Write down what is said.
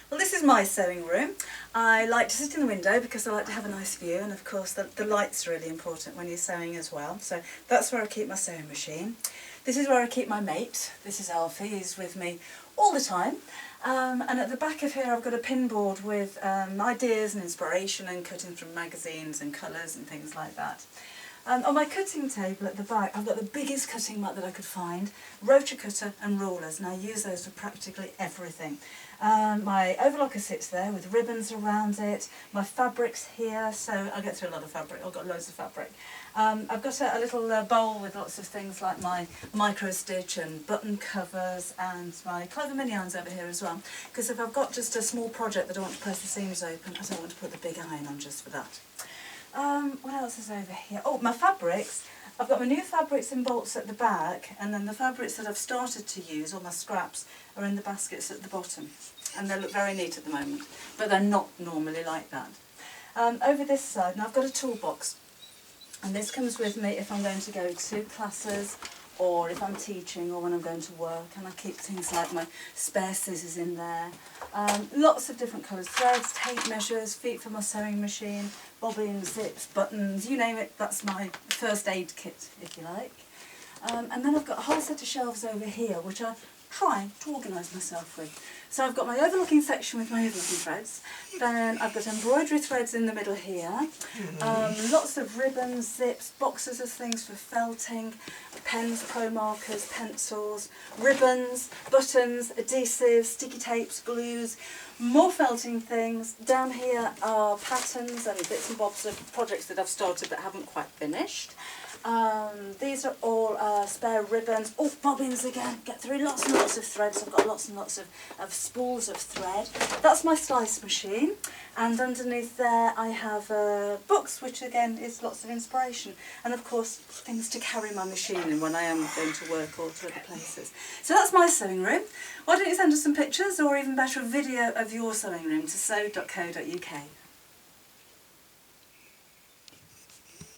Well, this is my sewing room. I like to sit in the window because I like to have a nice view, and of course the light's really important when you're sewing as well. So that's where I keep my sewing machine. This is where I keep my mate. This is Alfie. He's with me all the time. And at the back of here I've got a pin board with ideas and inspiration and cutting from magazines and colours and things like that. On my cutting table at the back I've got the biggest cutting mat that I could find, rotor cutter and rulers, and I use those for practically everything. My overlocker sits there with ribbons around it, my fabric's here, so I get through a lot of fabric, I've got loads of fabric. I've got a little bowl with lots of things like my micro stitch and button covers and my clever mini irons over here as well, because if I've got just a small project that I want to press the seams open, I don't want to put the big iron on just for that. What else is over here? Oh, my fabrics. I've got my new fabrics in bolts at the back, and then the fabrics that I've started to use, all my scraps, are in the baskets at the bottom. And they look very neat at the moment, but they're not normally like that. Over this side, now I've got a toolbox, and this comes with me if I'm going to go to classes, or if I'm teaching, or when I'm going to work, and I keep things like my spare scissors in there. Lots of different colours, threads, tape measures, feet for my sewing machine, bobbins, zips, buttons, you name it, that's my first aid kit, if you like. And then I've got a whole set of shelves over here, which I try to organise myself with. So I've got my overlooking section with my overlooking threads, then I've got embroidery threads in the middle here, lots of ribbons, zips, boxes of things for felting, pens, pro markers, pencils, ribbons, buttons, adhesives, sticky tapes, glues, more felting things. Down here are patterns and bits and bobs of projects that I've started that haven't quite finished. These are all spare ribbons. Oh, bobbins again. Get through lots and lots of threads. I've got lots and lots of spools of thread. That's my slice machine. And underneath there I have books, which again is lots of inspiration. And of course things to carry my machine in when I am going to work or to other places. So that's my sewing room. Why don't you send us some pictures, or even better a video of your sewing room, to sew.co.uk.